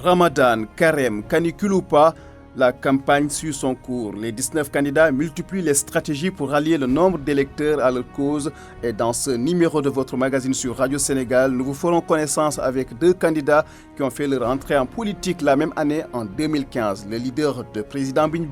Ramadan, carême, canicule ou pas, la campagne suit son cours. Les 19 candidats multiplient les stratégies pour rallier le nombre d'électeurs à leur cause. Et dans ce numéro de votre magazine sur Radio Sénégal, nous vous ferons connaissance avec 2 candidats qui ont fait leur entrée en politique la même année en 2015. Le leader de Président Bigne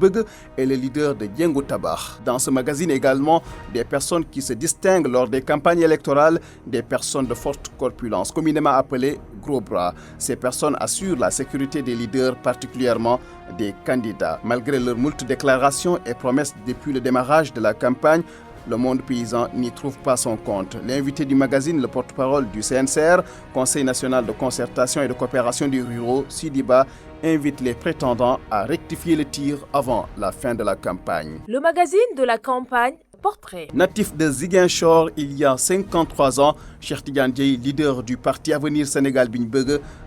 et le leader de Diengo Tabar. Dans ce magazine également, des personnes qui se distinguent lors des campagnes électorales, des personnes de forte corpulence, communément appelées gros bras. Ces personnes assurent la sécurité des leaders, particulièrement des candidats. Malgré leurs moultes déclarations et promesses depuis le démarrage de la campagne, le monde paysan n'y trouve pas son compte. L'invité du magazine, le porte-parole du CNCR, Conseil national de concertation et de coopération des ruraux, Sidiba, invite les prétendants à rectifier le tir avant la fin de la campagne. Le magazine de la campagne. Portrait. Natif de Ziguinchor il y a 53 ans, Cheikh Tidiane Dièye, leader du parti Avenir Sénégal Bigne,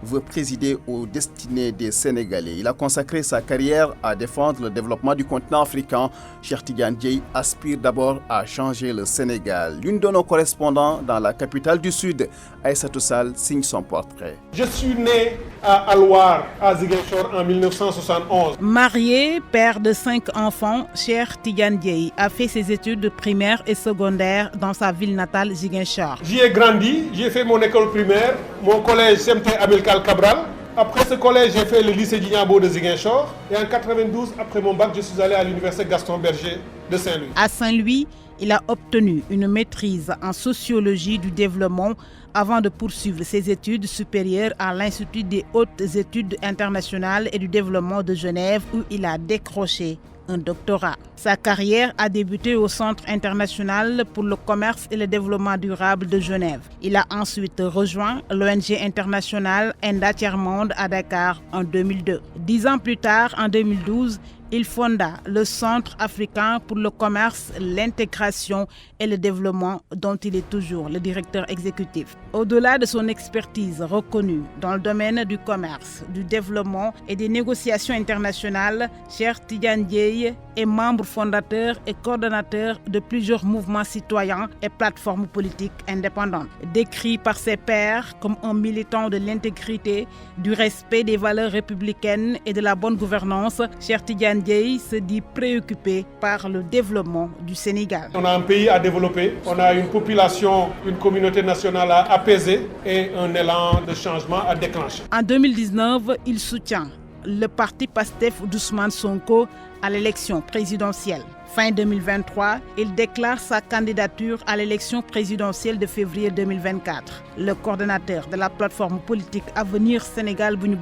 veut présider aux destinées des Sénégalais. Il a consacré sa carrière à défendre le développement du continent africain. Cheikh Tidiane Dièye aspire d'abord à changer le Sénégal. L'une de nos correspondants dans la capitale du Sud, Aïssatou Sall, signe son portrait. Je suis né à Alouar, à Ziguinchor, en 1971. Marié, père de 5 enfants, Cheikh Tidiane Dièye a fait ses études primaire et secondaire dans sa ville natale Ziguinchor. J'y ai grandi, j'ai fait mon école primaire, mon collège CMT Amilcar Cabral. Après ce collège, j'ai fait le lycée d'Ignabo de Ziguinchor. Et en 92, après mon bac, je suis allé à l'université Gaston Berger de Saint-Louis. À Saint-Louis, il a obtenu une maîtrise en sociologie du développement avant de poursuivre ses études supérieures à l'Institut des hautes études internationales et du développement de Genève où il a décroché un doctorat. Sa carrière a débuté au Centre international pour le commerce et le développement durable de Genève. Il a ensuite rejoint l'ONG internationale Enda Tiers-Monde à Dakar en 2002. 10 ans plus tard, en 2012, il fonda le Centre africain pour le commerce, l'intégration et le développement dont il est toujours le directeur exécutif. Au-delà de son expertise reconnue dans le domaine du commerce, du développement et des négociations internationales, Cheikh Tidiane Dièye est membre fondateur et coordonnateur de plusieurs mouvements citoyens et plateformes politiques indépendantes. Décrit par ses pairs comme un militant de l'intégrité, du respect des valeurs républicaines et de la bonne gouvernance, Cheikh Tidiane Dièye se dit préoccupé par le développement du Sénégal. On a un pays à développer, on a une population, une communauté nationale à apaiser et un élan de changement à déclencher. En 2019, il soutient le parti PASTEF d'Ousmane Sonko à l'élection présidentielle. Fin 2023, il déclare sa candidature à l'élection présidentielle de février 2024. Le coordonnateur de la plateforme politique Avenir Sénégal Bigne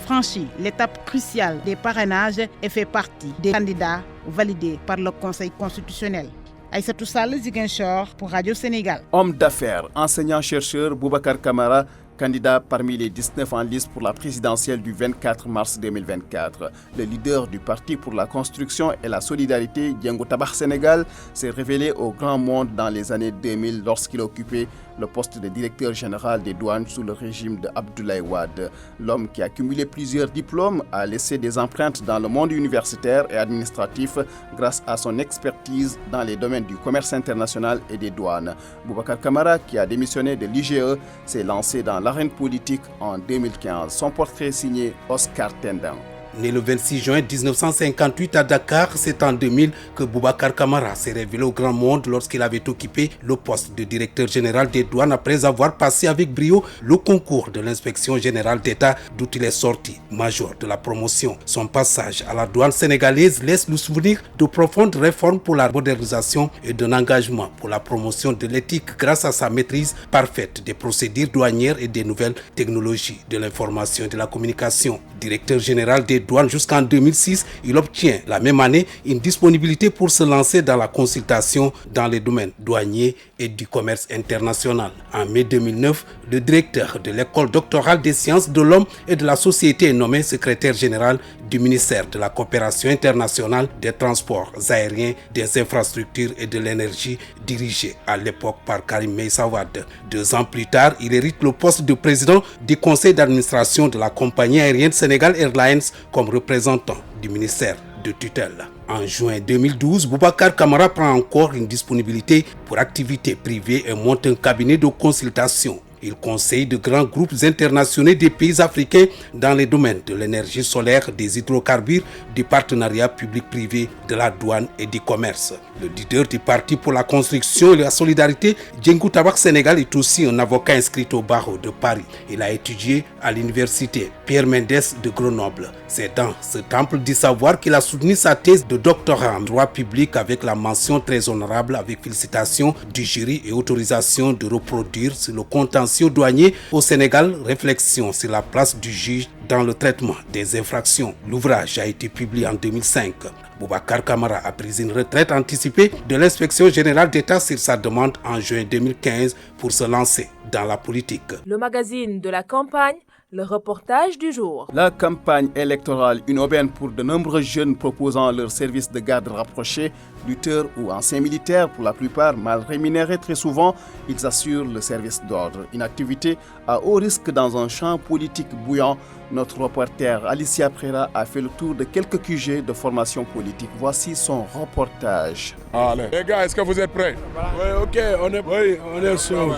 franchit l'étape cruciale des parrainages et fait partie des candidats validés par le Conseil constitutionnel. Aïssatou Sall, Ziguinchor pour Radio Sénégal. Homme d'affaires, enseignant-chercheur Boubacar Camara, candidat parmi les 19 en lice pour la présidentielle du 24 mars 2024. Le leader du Parti pour la construction et la solidarité, Diengo Tabar Sénégal, s'est révélé au grand monde dans les années 2000 lorsqu'il occupait le poste de directeur général des douanes sous le régime de Abdoulaye Wade. L'homme qui a cumulé plusieurs diplômes a laissé des empreintes dans le monde universitaire et administratif grâce à son expertise dans les domaines du commerce international et des douanes. Boubacar Camara, qui a démissionné de l'IGE, s'est lancé dans l'arène politique en 2015. Son portrait signé Oscar Tendin. Né le 26 juin 1958 à Dakar, c'est en 2000 que Boubacar Camara s'est révélé au grand monde lorsqu'il avait occupé le poste de directeur général des douanes après avoir passé avec brio le concours de l'inspection générale d'État d'où il est sorti major de la promotion. Son passage à la douane sénégalaise laisse le souvenir de profondes réformes pour la modernisation et d'un engagement pour la promotion de l'éthique grâce à sa maîtrise parfaite des procédures douanières et des nouvelles technologies de l'information et de la communication. Directeur général des douanes jusqu'en 2006, il obtient la même année une disponibilité pour se lancer dans la consultation dans les domaines douaniers et du commerce international. En mai 2009, le directeur de l'école doctorale des sciences de l'homme et de la société est nommé secrétaire général du ministère de la coopération internationale, des transports aériens, des infrastructures et de l'énergie, dirigé à l'époque par Karim Meïssa Wade. 2 ans plus tard, il hérite le poste de président du conseil d'administration de la compagnie aérienne Sénégal Airlines comme représentant du ministère de tutelle. En juin 2012, Boubacar Camara prend encore une disponibilité pour activités privées et monte un cabinet de consultation. Il conseille de grands groupes internationaux des pays africains dans les domaines de l'énergie solaire, des hydrocarbures, du partenariat public-privé, de la douane et du commerce. Le leader du Parti pour la construction et la solidarité, Djengou Tabak Sénégal, est aussi un avocat inscrit au barreau de Paris. Il a étudié à l'université Pierre Mendès de Grenoble. C'est dans ce temple du savoir qu'il a soutenu sa thèse de doctorat en droit public avec la mention très honorable avec félicitations du jury et autorisation de reproduire sur le contentieux douanier au Sénégal, réflexion sur la place du juge dans le traitement des infractions. L'ouvrage a été publié en 2005. Boubacar Camara a pris une retraite anticipée de l'inspection générale d'État sur sa demande en juin 2015 pour se lancer dans la politique. Le magazine de la campagne, le reportage du jour. La campagne électorale, une aubaine pour de nombreux jeunes proposant leur service de garde rapproché, lutteurs ou anciens militaires, pour la plupart mal rémunérés. Très souvent, ils assurent le service d'ordre. Une activité à haut risque dans un champ politique bouillant. Notre reporter Alicia Prera a fait le tour de quelques QG de formation politique. Voici son reportage. Allez. Les gars, est-ce que vous êtes prêts? Oui, ok, on est sûr.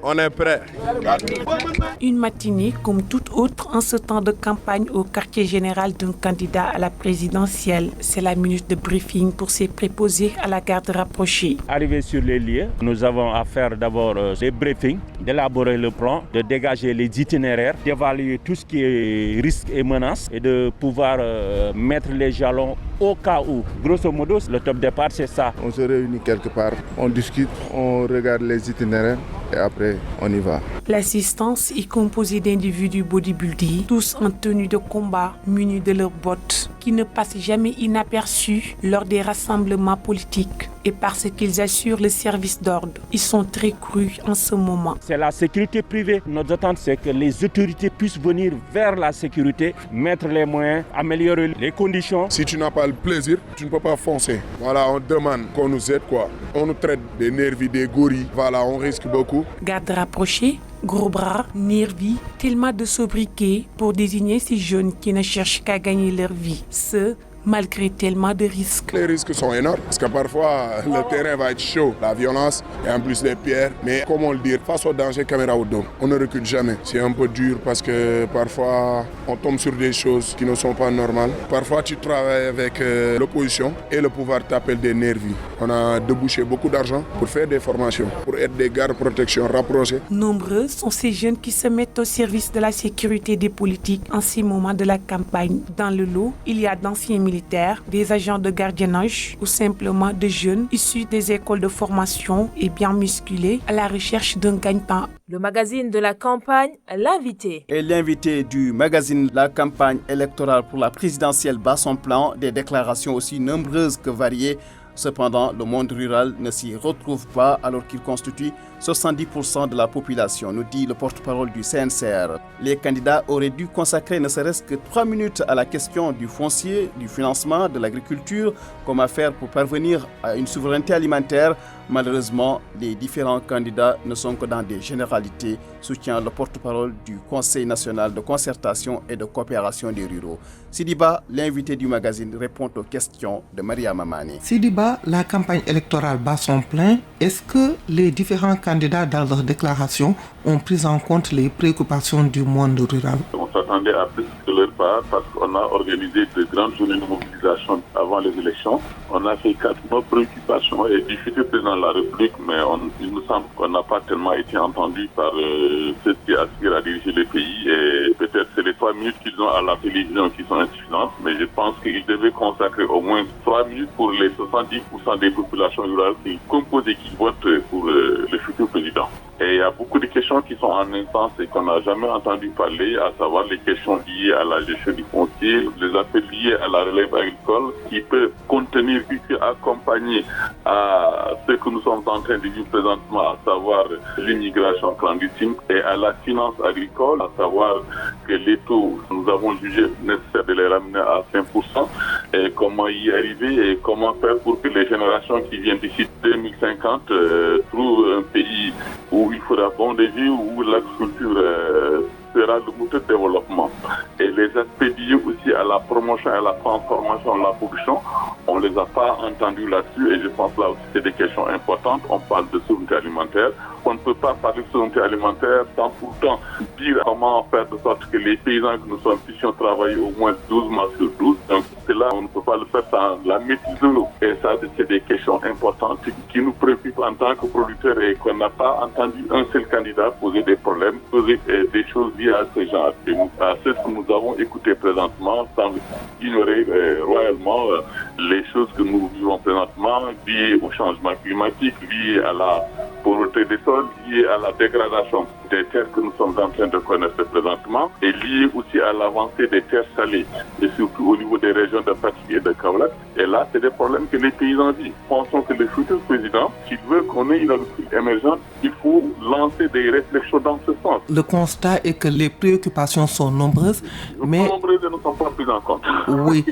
On est prêts. Une matinée comme toute autre en ce temps de campagne au quartier général d'un candidat à la présidentielle. C'est la minute de briefing pour ses préposés à la garde rapprochée. Arrivé sur les lieux, nous avons à faire d'abord des briefings, d'élaborer le plan, de dégager les itinéraires, d'évaluer tout ce qui est risques et menaces et de pouvoir mettre les jalons au cas où. Grosso modo, le top départ, c'est ça. On se réunit quelque part, on discute, on regarde les itinéraires et après on y va. L'assistance est composée d'individus bodybuildés, tous en tenue de combat, munis de leurs bottes, qui ne passent jamais inaperçus lors des rassemblements politiques. Et parce qu'ils assurent le service d'ordre, ils sont très crus en ce moment. C'est la sécurité privée. Notre attente, c'est que les autorités puissent venir vers la sécurité, mettre les moyens, améliorer les conditions. Si tu n'as pas le plaisir, tu ne peux pas foncer. Voilà, on demande qu'on nous aide, quoi. On nous traite des nervis, des gorilles. Voilà, on risque beaucoup. Garde rapprochée, gros bras, nervis, tellement de sobriquets pour désigner ces jeunes qui ne cherchent qu'à gagner leur vie. Malgré tellement de risques. Les risques sont énormes parce que parfois le terrain va être chaud, la violence et en plus les pierres. Mais comment le dire, face au danger, caméra au dos, on ne recule jamais. C'est un peu dur parce que parfois on tombe sur des choses qui ne sont pas normales. Parfois tu travailles avec l'opposition et le pouvoir t'appelle des nervis. On a débouché beaucoup d'argent pour faire des formations, pour être des gardes protection rapprochés. Nombreux sont ces jeunes qui se mettent au service de la sécurité des politiques en ces moments de la campagne. Dans le lot, il y a d'anciens militaires, des agents de gardiennage ou simplement de jeunes issus des écoles de formation et bien musclés à la recherche d'un gagne-pain. Le magazine de la campagne, l'invité. Et l'invité du magazine La campagne électorale pour la présidentielle bat son plan, des déclarations aussi nombreuses que variées. Cependant, le monde rural ne s'y retrouve pas alors qu'il constitue 70% de la population, nous dit le porte-parole du CNCR. Les candidats auraient dû consacrer ne serait-ce que 3 minutes à la question du foncier, du financement, de l'agriculture, comment faire pour parvenir à une souveraineté alimentaire. Malheureusement, les différents candidats ne sont que dans des généralités, soutient le porte-parole du Conseil national de concertation et de coopération des ruraux. Sidiba, l'invité du magazine, répond aux questions de Maria Mamani. Sidiba, la campagne électorale bat son plein. Est-ce que les différents candidats dans leurs déclarations ont pris en compte les préoccupations du monde rural? On s'attendait à plus de leur part parce qu'on a organisé de grandes journées de mobilisation avant les élections. On a fait 4 mois de préoccupations et du futur président de la République, mais il me semble qu'on n'a pas tellement été entendu par ceux qui aspirent à diriger le pays et peut-être c'est les 3 minutes qu'ils ont à la télévision qui sont insuffisantes, mais je pense qu'ils devaient consacrer au moins 3 minutes pour les 70% des populations rurales qui composent et qui votent pour le futur président. Et il y a beaucoup de questions qui sont en instance et qu'on n'a jamais entendu parler, à savoir les questions liées à la gestion du foncier, les aspects liés à la relève agricole, qui peut contenir et accompagner à ce que nous sommes en train de vivre présentement, à savoir l'immigration clandestine, et à la finance agricole, à savoir que les taux, nous avons jugé nécessaire de les ramener à 5%, et comment y arriver et comment faire pour que les générations qui viennent d'ici 2050 trouvent un pays où il faudra bon de vivre, où l'agriculture sera le moteur de développement. Et les aspects liés aussi à la promotion et à la transformation de la production, on ne les a pas entendus là-dessus et je pense là aussi c'est des questions importantes. On parle de souveraineté alimentaire. On ne peut pas parler de souveraineté alimentaire sans pourtant dire comment faire de sorte que les paysans que nous sommes puissions travailler au moins 12 mois sur 12. Donc c'est là on ne peut pas le faire sans la maîtrise de l'eau. Et ça, c'est des questions importantes qui nous préoccupent en tant que producteurs et qu'on n'a pas entendu un seul candidat poser des problèmes, poser des choses liées à ce genre. Et c'est ce que nous avons écouté présentement sans ignorer royalement les choses que nous vivons présentement liées au changement climatique, liées à la pauvreté des sols, liées à la dégradation des terres que nous sommes en train de connaître présentement et liées aussi à l'avancée des terres salées et surtout au niveau des régions de Fatick et de Kaolack. Et là, c'est des problèmes que les paysans vivent. Pensons que le futur président, s'il veut qu'on ait une agriculture émergente, il faut lancer des réflexions dans ce sens. Le constat est que les préoccupations sont nombreuses, mais... Nombreuses ne sont pas prises en compte. Oui,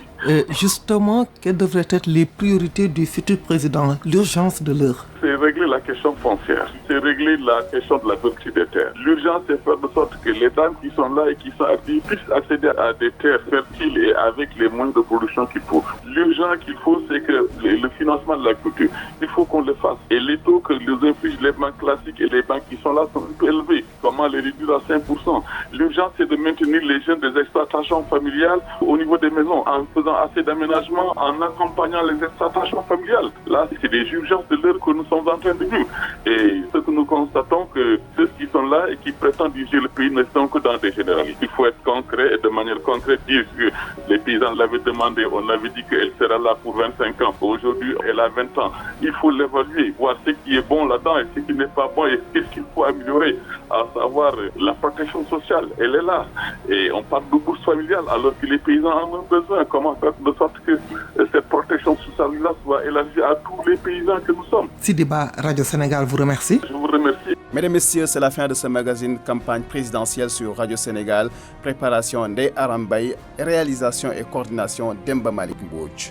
justement, quelles devraient être les priorités du futur président, l'urgence de l'heure? C'est régler la question foncière, c'est régler la question de la fertilité des terres. L'urgence, c'est faire de sorte que les dames qui sont là et qui sont actives puissent accéder à des terres fertiles et avec les moyens de production qu'il faut. L'urgence qu'il faut, c'est que le financement de l'agriculture, il faut qu'on le fasse. Et les taux que nous infligent les banques classiques et les banques qui sont là sont un peu élevés. Comment les réduire à 5%? L'urgence, c'est de maintenir les jeunes des exploitations familiales au niveau des maisons en faisant assez d'aménagements, en accompagnant les exploitations familiales. Là, c'est des urgences de l'heure que nous sommes en train de vivre. Et ce que nous constatons, que ceux qui sont là et qui prétendent diriger le pays ne sont que dans des généralités. Il faut être concret et de manière concrète dire que les paysans l'avaient demandé, on avait dit qu'elle sera là pour 25 ans. Aujourd'hui, elle a 20 ans. Il faut l'évaluer, voir ce qui est bon là-dedans et ce qui n'est pas bon et qu'est-ce qu'il faut améliorer, à savoir la protection sociale. Elle est là. Et on parle de bourse familiale alors que les paysans en ont besoin. Comment faire de sorte que cette protection sociale-là soit élargie à tous les paysans que nous sommes. Sidiba, Radio Sénégal vous remercie. Je vous remercie. Mesdames et messieurs, c'est la fin de ce magazine campagne présidentielle sur Radio Sénégal. Préparation Ndeye Aram Mbaye, réalisation et coordination Demba Malik Mbodj.